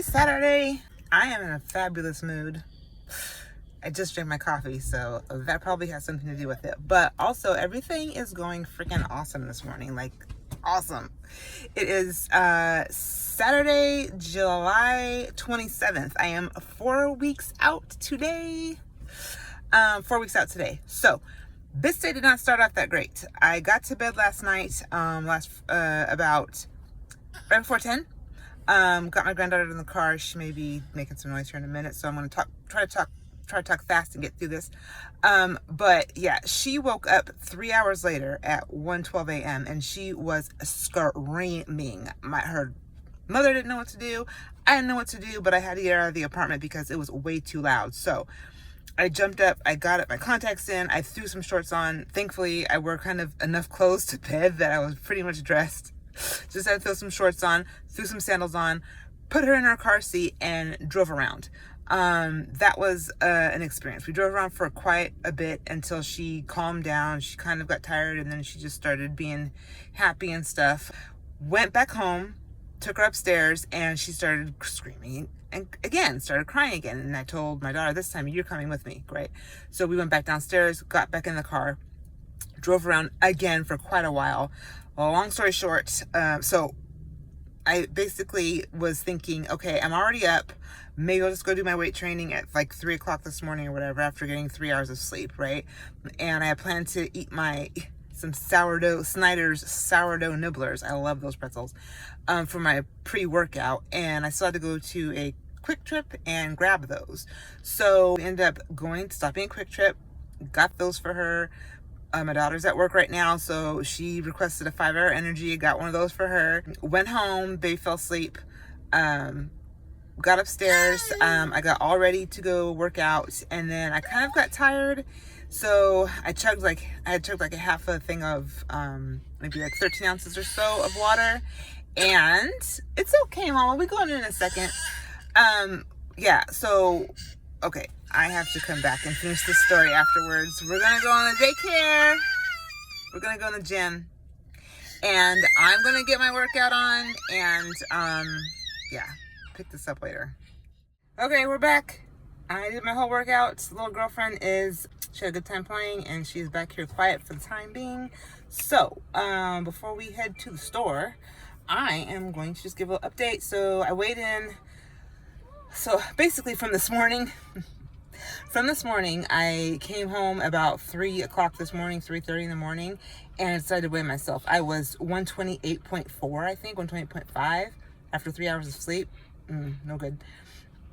Saturday. I am in a fabulous mood. I just drank my coffee, so that probably has something to do with it. But also, everything is going freaking awesome this morning. Like, awesome. It is Saturday, July 27th. I am 4 weeks out today. 4 weeks out today. So, this day did not start off that great. I got to bed last night, about right before 10. Got my granddaughter in the car. She may be making some noise here in a minute, so I'm going to try to talk fast and get through this. But yeah, she woke up 3 hours later at 1:12 a.m. and she was screaming. Her mother didn't know what to do. I didn't know what to do, but I had to get her out of the apartment because it was way too loud. So I jumped up, I got my contacts in, I threw some shorts on. Thankfully, I wore kind of enough clothes to bed that I was pretty much dressed. Just had to throw some shorts on, threw some sandals on, put her in her car seat, and drove around. That was an experience. We drove around for quite a bit until she calmed down. She kind of got tired, and then she just started being happy and stuff. Went back home, took her upstairs, and she started screaming and started crying again. And I told my daughter, this time you're coming with me, great. So we went back downstairs, got back in the car, drove around again for quite a while. Well, long story short, so I basically was thinking, okay, I'm already up. Maybe I'll just go do my weight training at like 3 o'clock this morning or whatever after getting 3 hours of sleep, right? And I plan to eat some Snyder's sourdough nibblers. I love those pretzels for my pre-workout. And I still had to go to a Quick Trip and grab those. So we ended up stopping at Quick Trip, got those for her. My daughter's at work right now, so she requested a 5-hour energy. Got one of those for her. Went home, they fell asleep. Got upstairs. I got all ready to go work out, and then I kind of got tired, so I chugged like a half a thing of maybe like 13 ounces or so of water. And it's okay, Mama. We go in a second. Yeah. So okay. I have to come back and finish this story afterwards. We're going to go on the daycare. We're going to go in the gym. And I'm going to get my workout on. And, yeah, pick this up later. Okay, we're back. I did my whole workout. The little girlfriend she had a good time playing. And she's back here quiet for the time being. So, before we head to the store, I am going to just give a little update. So, I weighed in. So, basically from this morning... I came home about 3 o'clock this morning, 3:30 in the morning, and I decided to weigh myself. I was 128.4, I think, 128.5 after 3 hours of sleep. No good.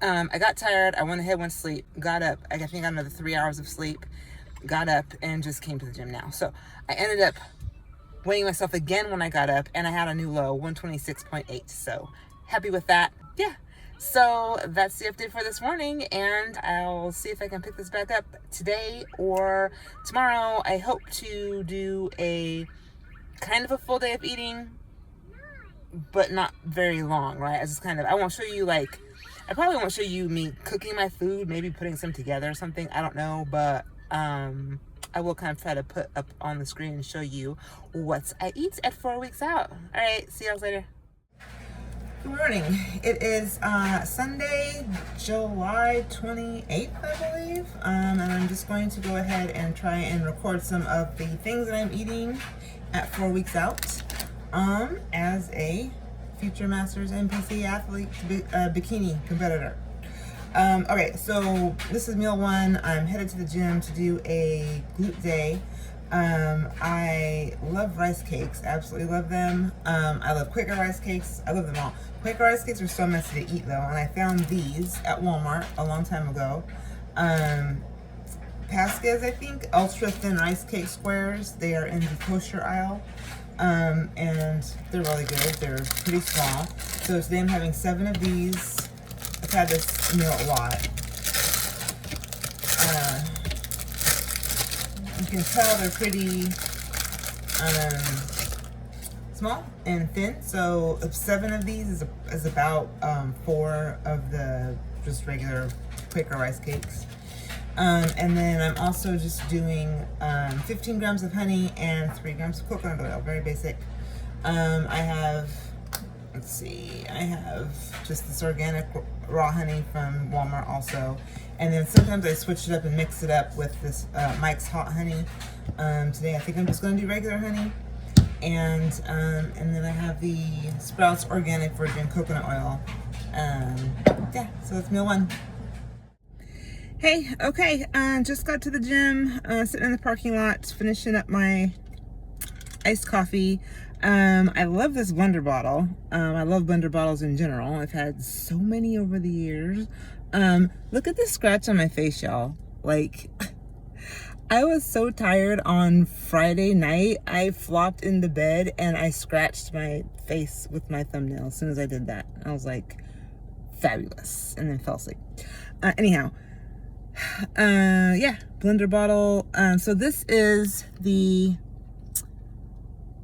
I got tired. I went to sleep, got up. I think I got another 3 hours of sleep, got up, and just came to the gym now. So I ended up weighing myself again when I got up, and I had a new low, 126.8. So happy with that. Yeah. So that's the update for this morning, and I'll see if I can pick this back up today or tomorrow. I hope to do a kind of a full day of eating, but not very long, right? I won't show you I probably won't show you me cooking my food, maybe putting some together or something. I don't know, but I will kind of try to put up on the screen and show you what I eat at 4 weeks out. All right, see you guys later. Good morning. It is Sunday, July 28th, I believe. And I'm just going to go ahead and try and record some of the things that I'm eating at 4 weeks out as a future Masters NPC athlete, bikini competitor. Okay, so this is meal one. I'm headed to the gym to do a glute day. I love rice cakes, absolutely love them. I love Quaker rice cakes. I love them all. Quaker rice cakes are so messy to eat though, and I found these at Walmart a long time ago. Pasca's, I think, ultra thin rice cake squares. They are in the kosher aisle, and they're really good. They're pretty small. So today I'm having 7 of these. I've had this meal a lot. You can tell they're pretty small and thin. So 7 of these is about 4 of the just regular Quaker rice cakes. And then I'm also just doing 15 grams of honey and 3 grams of coconut oil. Very basic. I have let's see, I have just this organic raw honey from Walmart also. And then sometimes I switch it up and mix it up with this Mike's Hot Honey. Today I think I'm just going to do regular honey. And then I have the Sprouts Organic Virgin Coconut Oil. Yeah, so that's meal one. Hey, okay, just got to the gym, sitting in the parking lot, finishing up my iced coffee. I love this blender bottle. I love blender bottles in general. I've had so many over the years. Look at this scratch on my face, y'all. Like, I was so tired on Friday night. I flopped into bed and I scratched my face with my thumbnail as soon as I did that. I was like, fabulous, and then fell asleep. Anyhow, yeah, blender bottle. So this is the,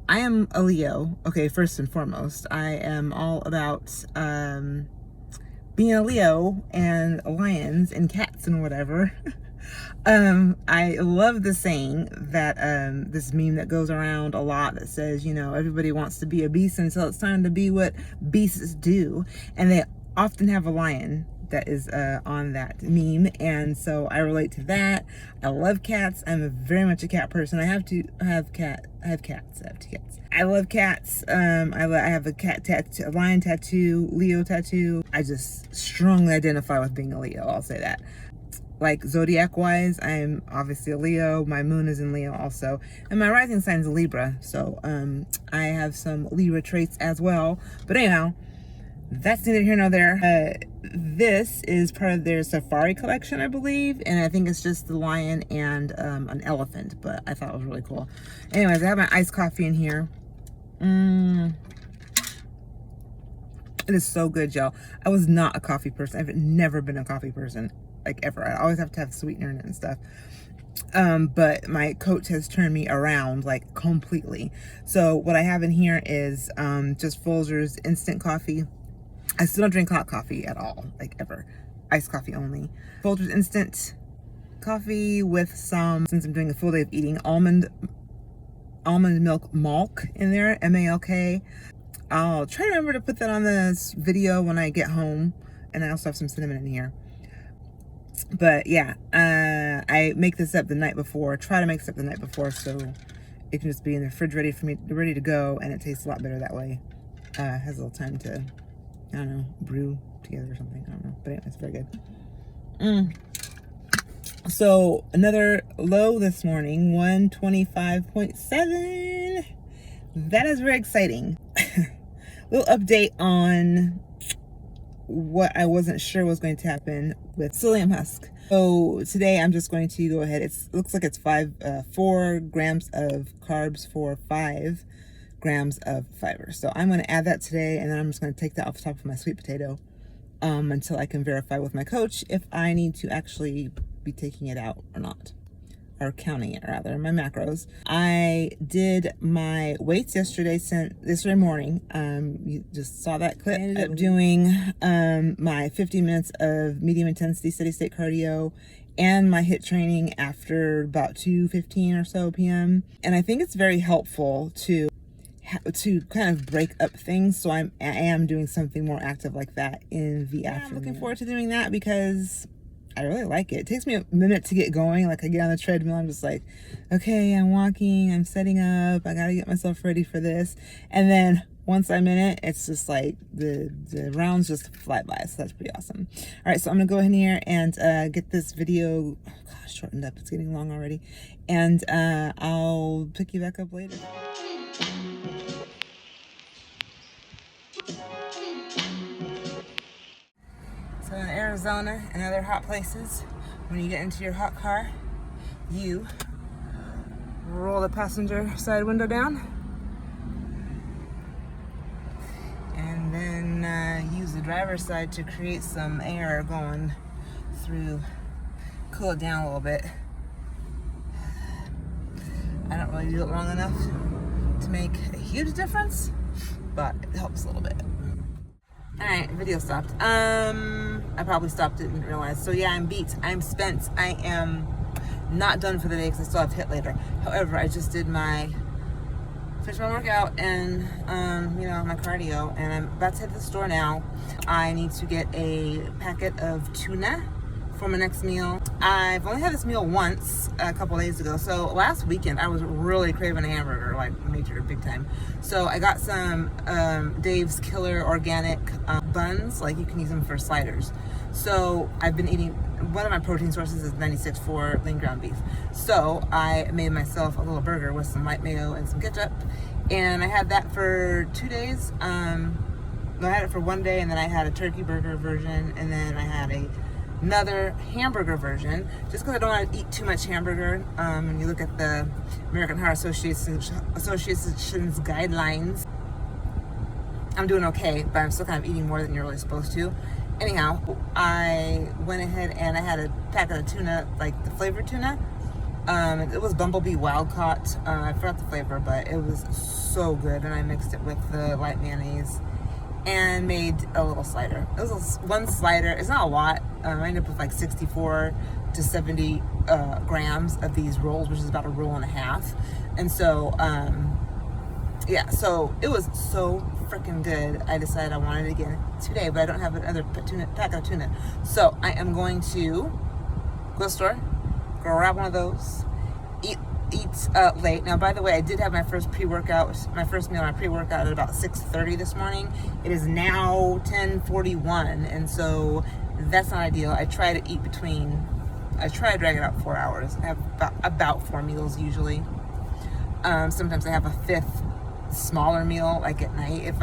I am a Leo. Okay, first and foremost, I am all about being a Leo and lions and cats and whatever. I love the saying that this meme that goes around a lot that says, you know, everybody wants to be a beast until it's time to be what beasts do, and they often have a lion that is on that meme, and so I relate to that. I love cats. I'm very much a cat person. I have two cats. I love cats. I have a cat tattoo, a lion tattoo, Leo tattoo. I just strongly identify with being a Leo. I'll say that. Like zodiac wise, I'm obviously a Leo. My moon is in Leo also, and my rising sign is a Libra. So I have some Libra traits as well. But anyhow, that's neither here nor there. This is part of their safari collection, I believe, and I think it's just the lion and an elephant, but I thought it was really cool. Anyways, I have my iced coffee in here. It is so good, y'all. I was not a coffee person. I've never been a coffee person, like ever. I always have to have sweetener in it and stuff. But my coach has turned me around like completely. So what I have in here is just Folgers instant coffee. I still don't drink hot coffee at all, like ever. Iced coffee only. Folgers instant coffee with some, since I'm doing a full day of eating, almond milk malk in there, M-A-L-K. I'll try to remember to put that on this video when I get home. And I also have some cinnamon in here. But yeah, I make this up the night before. Try to make this up the night before so it can just be in the fridge ready to go, and it tastes a lot better that way. Has a little time to, I don't know, brew together or something. I don't know. But anyway, it's very good. So another low this morning, 125.7. That is very exciting. Little update on what I wasn't sure was going to happen with psyllium husk. So today I'm just going to go ahead. It looks like it's 4 grams of carbs for 5 grams of fiber. So I'm going to add that today, and then I'm just going to take that off the top of my sweet potato until I can verify with my coach if I need to actually be taking it out or not, or counting it rather, my macros. I did my weights yesterday morning. You just saw that clip. I ended up doing my 50 minutes of medium intensity steady state cardio and my HIIT training after about 2:15 or so p.m. And I think it's very helpful to kind of break up things. So I am doing something more active like that in the afternoon. I'm looking forward to doing that because I really like it. It takes me a minute to get going. Like I get on the treadmill, I'm just like, okay, I'm walking, I'm setting up, I gotta get myself ready for this. And then once I'm in it, it's just like the rounds just fly by. So that's pretty awesome. All right, so I'm gonna go in here and get this video, shortened up. It's getting long already. And I'll pick you back up later. So in Arizona and other hot places, when you get into your hot car, you roll the passenger side window down and then use the driver's side to create some air going through, cool it down a little bit. I don't really do it long enough to make a huge difference, but it helps a little bit. Alright, video stopped. I probably stopped it and didn't realize. So yeah, I'm beat. I'm spent. I am not done for the day because I still have HIIT later. However, I just did my finished my workout and, you know, my cardio, and I'm about to head to the store now. I need to get a packet of tuna for my next meal. I've only had this meal once a couple days ago. So last weekend I was really craving a hamburger, like major big time. So I got some Dave's Killer organic buns. Like you can use them for sliders. So I've been eating, one of my protein sources is 96.4 lean ground beef. So I made myself a little burger with some light mayo and some ketchup. And I had that for 2 days. I had it for 1 day, and then I had a turkey burger version, and then I had another hamburger version, just because I don't want to eat too much hamburger. When you look at the American Heart Association's guidelines, I'm doing okay, but I'm still kind of eating more than you're really supposed to. Anyhow, I went ahead and I had a packet of tuna, like the flavored tuna. It was Bumblebee Wild Caught. I forgot the flavor, but it was so good, and I mixed it with the light mayonnaise and made a little slider. It was one slider. It's not a lot. I ended up with like 64 to 70 grams of these rolls, which is about a roll and a half. And so, yeah, so it was so freaking good. I decided I wanted it again today, but I don't have another packet of tuna. So I am going to go to the store, grab one of those, eat late. Now, by the way, I did have my first pre-workout, my first meal, my pre-workout at about 6:30 this morning. It is now 10:41, and so that's not ideal. I try to drag it out 4 hours. I have about 4 meals usually. Sometimes I have a fifth smaller meal, like at night, if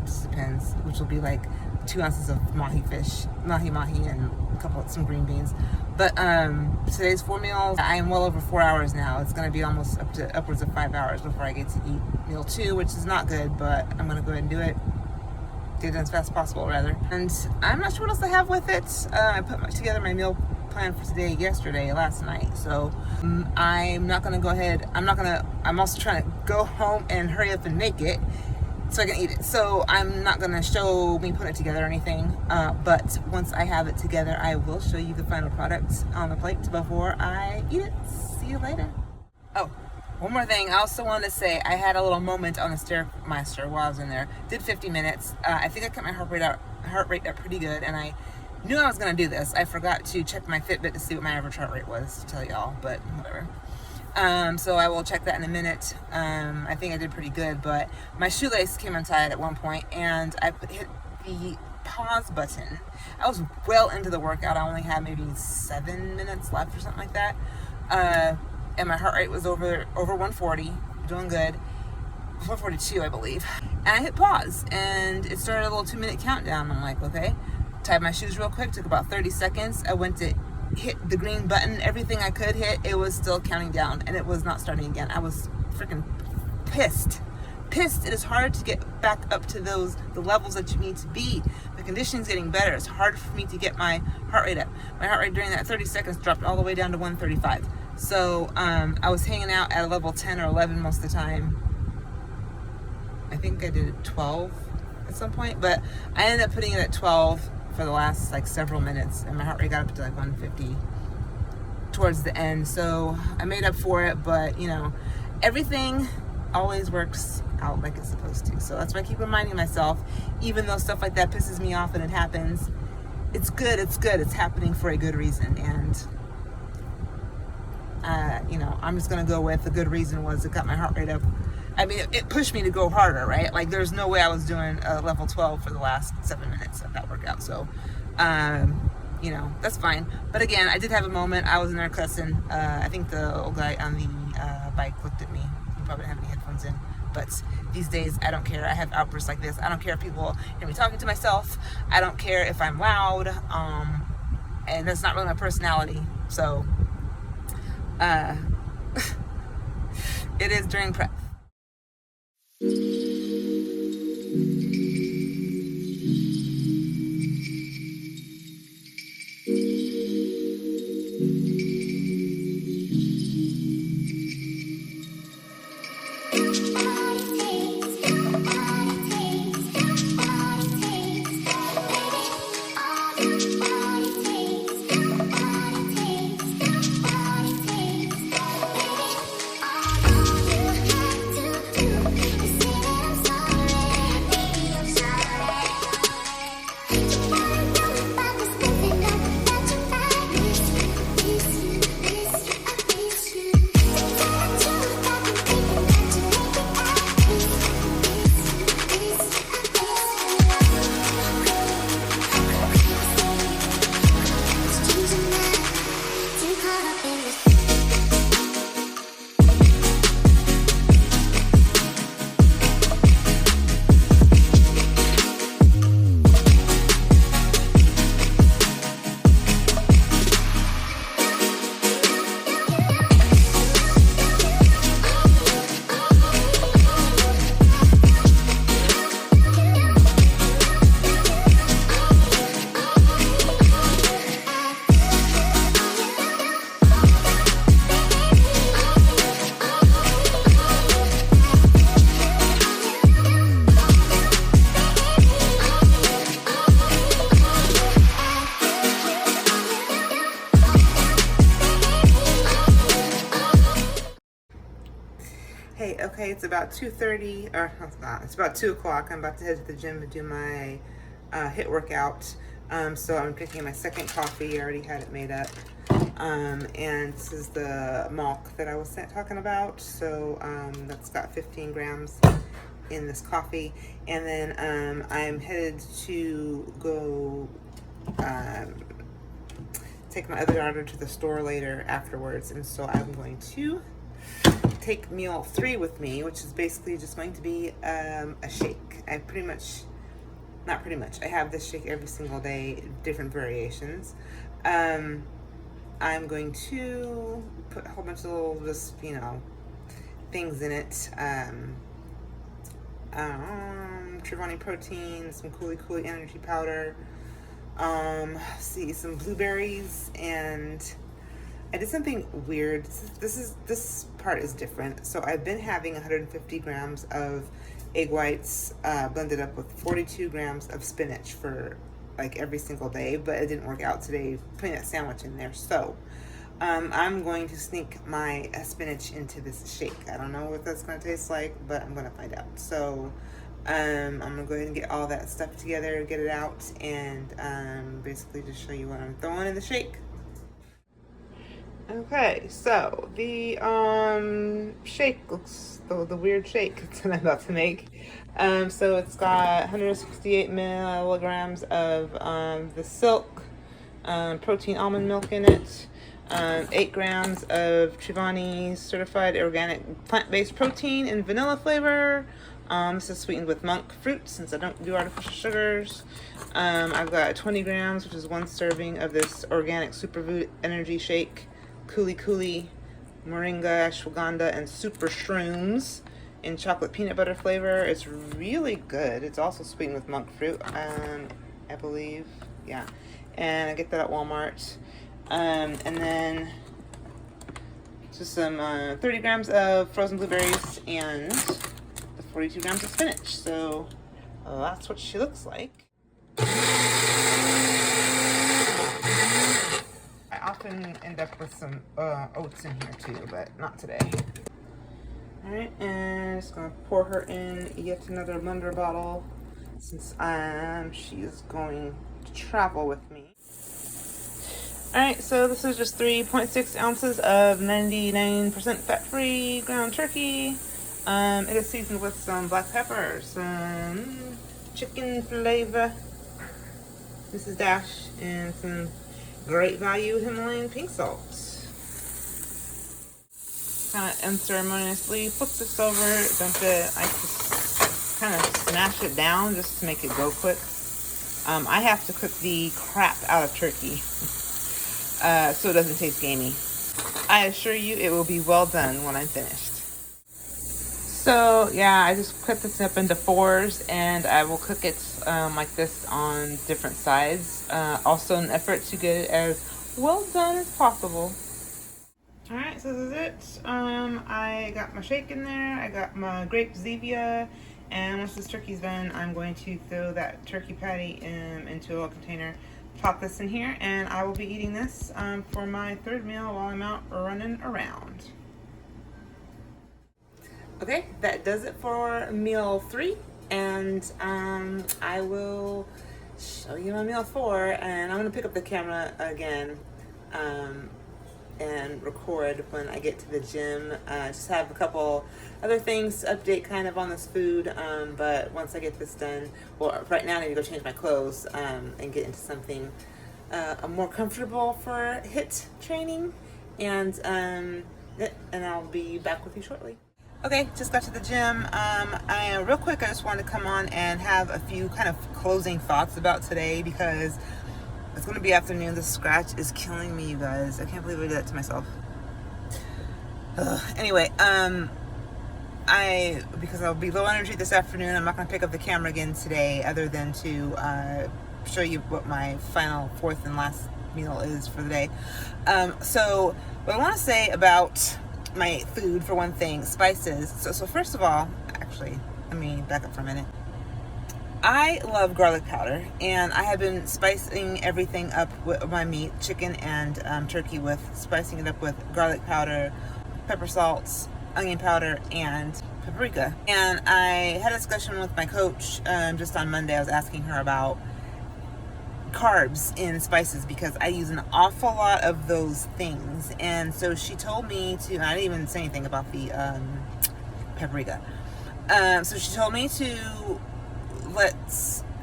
just depends, which will be like 2 ounces of mahi and some green beans. But today's 4 meals. I am well over 4 hours now. It's going to be almost upwards of 5 hours before I get to eat meal 2, which is not good, but I'm going to go ahead and do it. Get it done as fast as possible, rather. And I'm not sure what else I have with it. I put together my meal plan for today last night. So I'm not going to go ahead. I'm also trying to go home and hurry up and make it so I can eat it. So I'm not going to show me putting it together or anything, but once I have it together, I will show you the final product on the plate before I eat it. See you later. Oh, one more thing. I also wanted to say I had a little moment on the Stairmaster while I was in there. Did 50 minutes. I think I kept my heart rate up pretty good, and I knew I was going to do this. I forgot to check my Fitbit to see what my average heart rate was to tell y'all, but whatever. So I will check that in a minute. I think I did pretty good, but my shoelace came untied at one point, and I hit the pause button. I was well into the workout. I only had maybe 7 minutes left or something like that. And my heart rate was over 140, doing good. 142, I believe. And I hit pause, and it started a little 2-minute countdown. I'm like, okay. Tied my shoes real quick, took about 30 seconds. I went to hit the green button, everything I could hit, it was still counting down, and it was not starting again. I was freaking pissed. It is hard to get back up to the levels that you need to be. The conditioning's getting better. It's hard for me to get my heart rate up. My heart rate during that 30 seconds dropped all the way down to 135. So I was hanging out at a level 10 or 11 most of the time. I think I did 12 at some point, but I ended up putting it at 12 for the last like several minutes, and my heart rate got up to like 150 towards the end. So I made up for it, but you know, everything always works out like it's supposed to. So that's why I keep reminding myself, even though stuff like that pisses me off and it happens, it's good, it's happening for a good reason. And you know, I'm just gonna go with the good reason was it got my heart rate up. I mean, it pushed me to go harder, right? Like, there's no way I was doing level 12 for the last 7 minutes of that workout. So, you know, that's fine. But again, I did have a moment. I was in there cussing. I think the old guy on the bike looked at me. He probably didn't have any headphones in. But these days, I don't care. I have outbursts like this. I don't care if people hear me talking to myself. I don't care if I'm loud. And that's not really my personality. So, it is during prep. Hey, okay, it's about 2:30, or it's not, it's about 2 o'clock. I'm about to head to the gym to do my HIIT workout. So I'm drinking my second coffee. I already had it made up. And this is the milk that I was talking about. So that's got 15 grams in this coffee. And then I'm headed to go take my other daughter to the store later afterwards. And so I'm going to take meal 3 with me, which is basically just going to be a shake. I have this shake every single day, different variations. I'm going to put a whole bunch of little, just, things in it. Trevani protein, some Kaale energy powder, some blueberries, and I did something weird. This part is different. So I've been having 150 grams of egg whites blended up with 42 grams of spinach for like every single day, but it didn't work out today putting that sandwich in there. So I'm going to sneak my spinach into this shake. I don't know what that's going to taste like, but I'm going to find out. So I'm going to go ahead and get all that stuff together, get it out, and basically just show you what I'm throwing in the shake. Okay, so the shake looks the weird shake that I'm about to make. So it's got 168 milligrams of the silk protein almond milk in it, 8 grams of Trevani certified organic plant-based protein in vanilla flavor. This is sweetened with monk fruit since I don't do artificial sugars. I've got 20 grams, which is 1 serving of this organic superfood energy shake. Kaale, moringa, ashwagandha, and super shrooms in chocolate peanut butter flavor. It's really good. It's also sweetened with monk fruit, I believe. Yeah, and I get that at Walmart. And then just some 30 grams of frozen blueberries and the 42 grams of spinach. So that's what she looks like. I often end up with some oats in here too, but not today. Alright, and just gonna pour her in yet another blender bottle since she is going to travel with me. Alright, so this is just 3.6 ounces of 99% fat-free ground turkey. It is seasoned with some black pepper, some chicken flavor. This is Dash, and some great value Himalayan pink salt. Kind of unceremoniously flip this over, dump it. I just kind of smash it down just to make it go quick. I have to cook the crap out of turkey so it doesn't taste gamey. I assure you it will be well done when I'm finished. So yeah, I just cut this up into 4s and I will cook it like this on different sides. Also an effort to get it as well done as possible. Alright, so this is it. I got my shake in there, I got my grape Zevia, and once this turkey's done, I'm going to throw that turkey patty into a little container, pop this in here, and I will be eating this for my 3rd meal while I'm out running around. Okay, that does it for meal 3, and I will show you my meal 4, and I'm gonna pick up the camera again and record when I get to the gym. Just have a couple other things to update kind of on this food, but once I get this done, well, right now I need to go change my clothes and get into something more comfortable for HIIT training, and I'll be back with you shortly. Okay, just got to the gym. Real quick, I just wanted to come on and have a few kind of closing thoughts about today because it's going to be afternoon. The scratch is killing me, you guys. I can't believe I did that to myself. Anyway, because I'll be low energy this afternoon, I'm not going to pick up the camera again today other than to show you what my final 4th and last meal is for the day. So what I want to say about my food, for one thing, spices. So first of all, actually, let me back up for a minute. I love garlic powder, and I have been spicing everything up with my meat, chicken and turkey, with spicing it up with garlic powder, pepper salts, onion powder, and paprika. And I had a discussion with my coach just on Monday. I was asking her about carbs in spices because I use an awful lot of those things. And so she told me to, I didn't even say anything about the paprika. So she told me to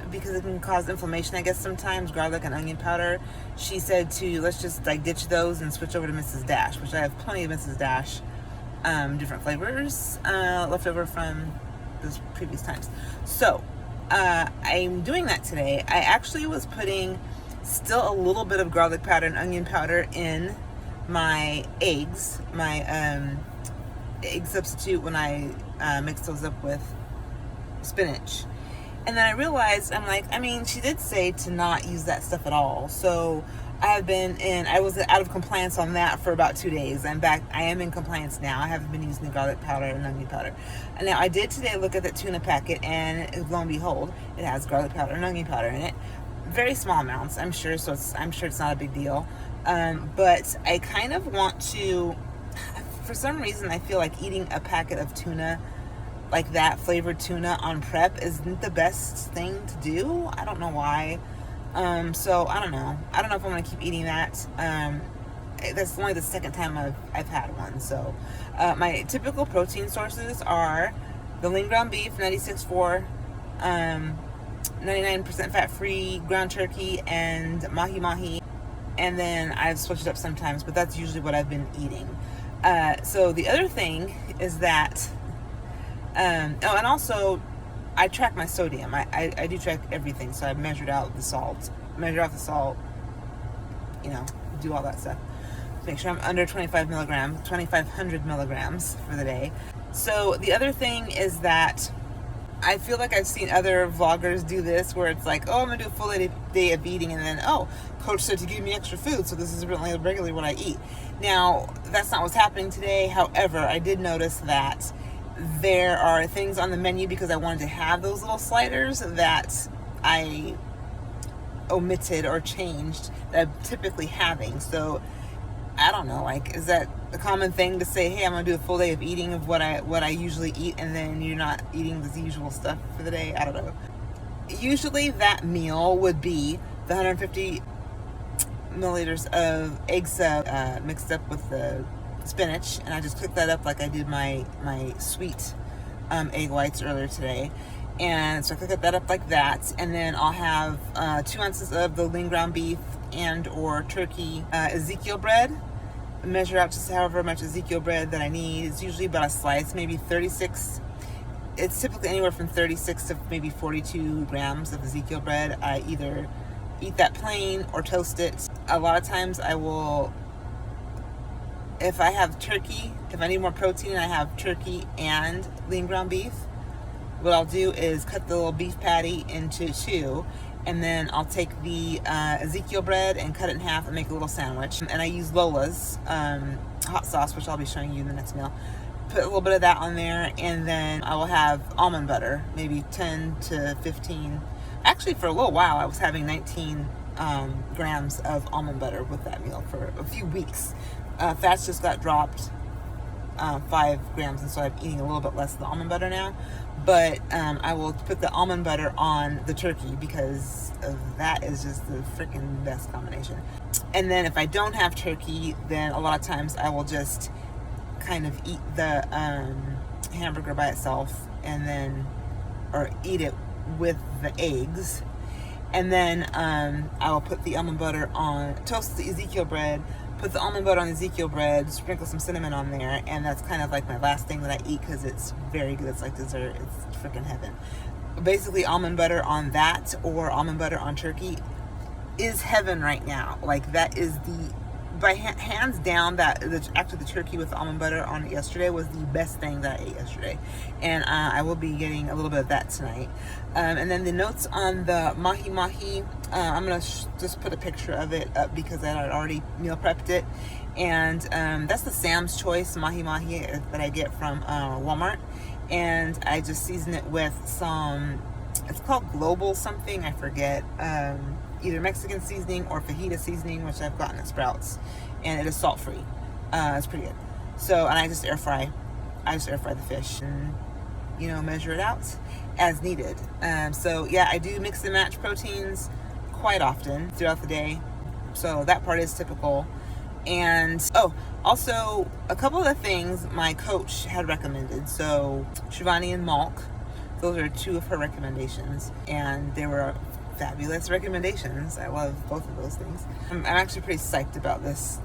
because it can cause inflammation, I guess, sometimes, garlic and onion powder. She said let's just like ditch those and switch over to Mrs. Dash, which I have plenty of Mrs. Dash different flavors left over from those previous times. So I'm doing that today. I actually was putting still a little bit of garlic powder and onion powder in my eggs, my egg substitute, when I mix those up with spinach. And then I realized, I'm like, I mean, she did say to not use that stuff at all. So I was out of compliance on that for about 2 days. I'm back. I am in compliance now. I haven't been using the garlic powder and onion powder. And now I did today look at the tuna packet, and lo and behold, it has garlic powder and onion powder in it. Very small amounts, I'm sure. So I'm sure it's not a big deal. But I kind of want to, for some reason, I feel like eating a packet of tuna, like that flavored tuna on prep, isn't the best thing to do. I don't know why. So I don't know if I'm gonna keep eating that. That's only the second time I've had one. So my typical protein sources are the lean ground beef, 96.4, 99% fat-free ground turkey, and mahi. And then I've switched it up sometimes, but that's usually what I've been eating. So the other thing is that and also I track my sodium. I do track everything. So I measured out the salt, do all that stuff. Make sure I'm under 2,500 milligrams for the day. So the other thing is that I feel like I've seen other vloggers do this, where it's like, oh, I'm gonna do a full day of eating, and then, oh, coach said to give me extra food, so this is really regularly what I eat. Now, that's not what's happening today. However, I did notice that there are things on the menu, because I wanted to have those little sliders, that I omitted or changed that I'm typically having. So I don't know, like, is that a common thing to say, hey, I'm gonna do a full day of eating of what I usually eat, and then you're not eating the usual stuff for the day? I don't know. Usually that meal would be the 150 milliliters of egg sub mixed up with the spinach, and I just cooked that up like I did my sweet egg whites earlier today. And so I cook that up like that, and then I'll have 2 ounces of the lean ground beef and or turkey Ezekiel bread. Measure out just however much Ezekiel bread that I need. It's usually about a slice, maybe 36. It's typically anywhere from 36 to maybe 42 grams of Ezekiel bread. I either eat that plain or toast it. A lot of times I will, if I have turkey, if I need more protein, I have turkey and lean ground beef. What I'll do is cut the little beef patty into 2, and then I'll take the Ezekiel bread and cut it in half and make a little sandwich. And I use Lola's hot sauce, which I'll be showing you in the next meal. Put a little bit of that on there, and then I will have almond butter, maybe 10 to 15. Actually, for a little while, I was having 19 grams of almond butter with that meal for a few weeks. Fats just got dropped 5 grams, and so I'm eating a little bit less of the almond butter now. But I will put the almond butter on the turkey, because that is just the freaking best combination. And then if I don't have turkey, then a lot of times I will just kind of eat the hamburger by itself, and then, or eat it with the eggs. And then I will put the almond butter on, toast the Ezekiel bread, put the almond butter on the Ezekiel bread, sprinkle some cinnamon on there, and that's kind of like my last thing that I eat, because it's very good. It's like dessert. It's freaking heaven. Basically, almond butter on that or almond butter on turkey is heaven right now. Like, that is by hands down, actually the turkey with the almond butter on it yesterday was the best thing that I ate yesterday. And I will be getting a little bit of that tonight. And then the notes on the mahi, I'm going to just put a picture of it up, because I had already meal prepped it. And that's the Sam's Choice mahi that I get from Walmart. And I just season it with some, it's called Global something, I forget. Either Mexican seasoning or fajita seasoning, which I've gotten at Sprouts, and it is salt free. It's pretty good. So, and I just air fry I just air fry the fish and, you know, measure it out as needed. So yeah, I do mix and match proteins quite often throughout the day. So that part is typical. And oh, also a couple of the things my coach had recommended. So Shivani and Malk, those are two of her recommendations, and they were fabulous recommendations. I love both of those things. I'm actually pretty psyched about this.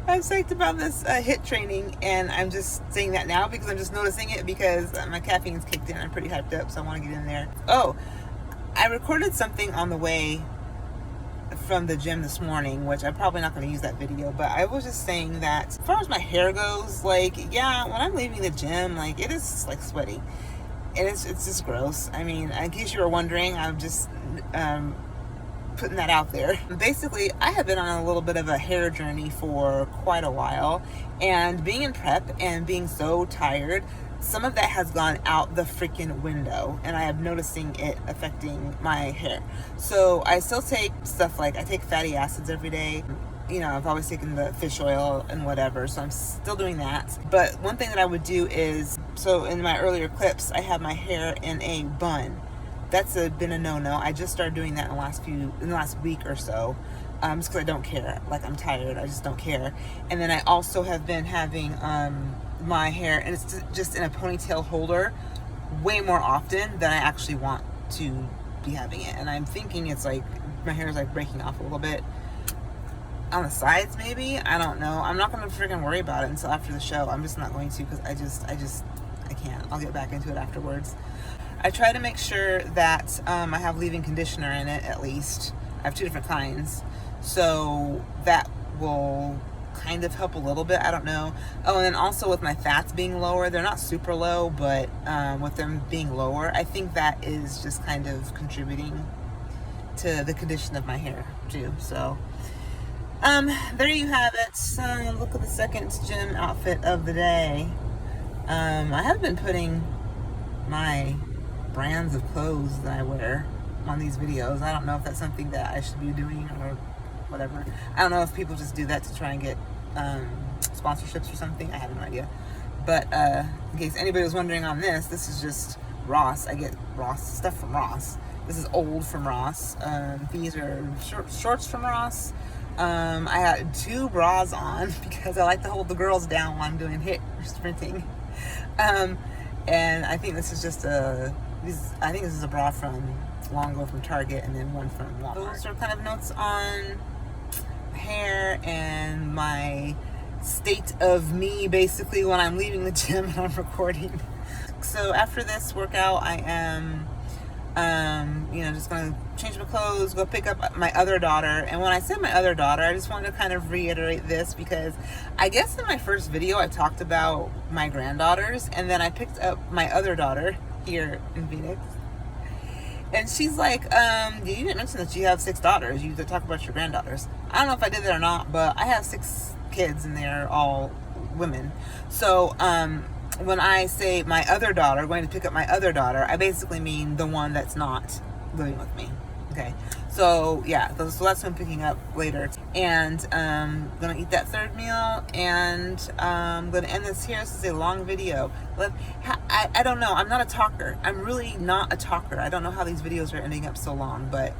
I'm psyched about this HIIT training, and I'm just saying that now because I'm just noticing it because my caffeine's kicked in. I'm pretty hyped up, so I want to get in there. Oh, I recorded something on the way from the gym this morning, which I'm probably not going to use that video, but I was just saying that as far as my hair goes, like, yeah, when I'm leaving the gym, like, it is like sweaty. It's just gross. I mean, in case you were wondering, I'm just putting that out there. Basically, I have been on a little bit of a hair journey for quite a while, and being in prep and being so tired, some of that has gone out the freaking window, and I am noticing it affecting my hair. So I still take stuff like, I take fatty acids every day. You know, I've always taken the fish oil and whatever, so I'm still doing that. But one thing that I would do is, so in my earlier clips, I have my hair in a bun. That's been a no-no. I just started doing that in the last week or so, just because I don't care. Like, I'm tired. I just don't care. And then I also have been having my hair, and it's just in a ponytail holder way more often than I actually want to be having it. And I'm thinking it's like my hair is like breaking off a little bit on the sides, maybe. I don't know. I'm not going to freaking worry about it until after the show. I'm just not going to, because I can't. I'll get back into it afterwards. I try to make sure that I have leave-in conditioner in it, at least. I have 2 different kinds, so that will kind of help a little bit. I don't know. Oh, and then also with my fats being lower, they're not super low, but with them being lower, I think that is just kind of contributing to the condition of my hair too. So there you have it. Look at the second gym outfit of the day. I have been putting my brands of clothes that I wear on these videos. I don't know if that's something that I should be doing or whatever. I don't know if people just do that to try and get sponsorships or something. I have no idea. But in case anybody was wondering on this is just Ross. I get Ross stuff from Ross. This is old from Ross. These are shorts from Ross. I had 2 bras on because I like to hold the girls down while I'm doing HIIT or sprinting. And I think this is just I think this is a bra from long ago from Target, and then one from Walmart. Those are kind of notes on hair and my state of me, basically, when I'm leaving the gym and I'm recording. So after this workout, I am just gonna change my clothes, go pick up my other daughter. And when I said my other daughter, I just wanted to kind of reiterate this, because I guess in my first video I talked about my granddaughters, and then I picked up my other daughter here in Phoenix, and she's like, you didn't mention that you have 6 daughters. You talk about your granddaughters. I don't know if I did that or not, but I have 6 kids and they're all women. So when I say my other daughter, going to pick up my other daughter, I basically mean the one that's not living with me. Okay, so yeah, so that's what I'm picking up later, and gonna eat that 3rd meal, and I'm gonna end this here. This is a long video. I don't know. I'm not a talker. I'm really not a talker. I don't know how these videos are ending up so long, but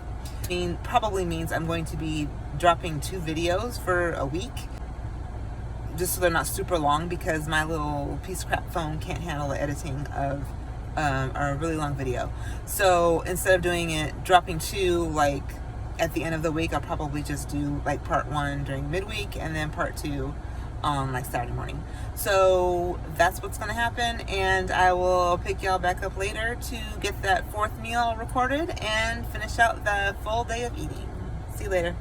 probably means I'm going to be dropping 2 videos for a week, just so they're not super long, because my little piece of crap phone can't handle the editing of a really long video. So instead of dropping 2 like at the end of the week, I'll probably just do like part 1 during midweek and then part 2 on like Saturday morning. So that's what's gonna happen, and I will pick y'all back up later to get that 4th meal recorded and finish out the full day of eating. See you later.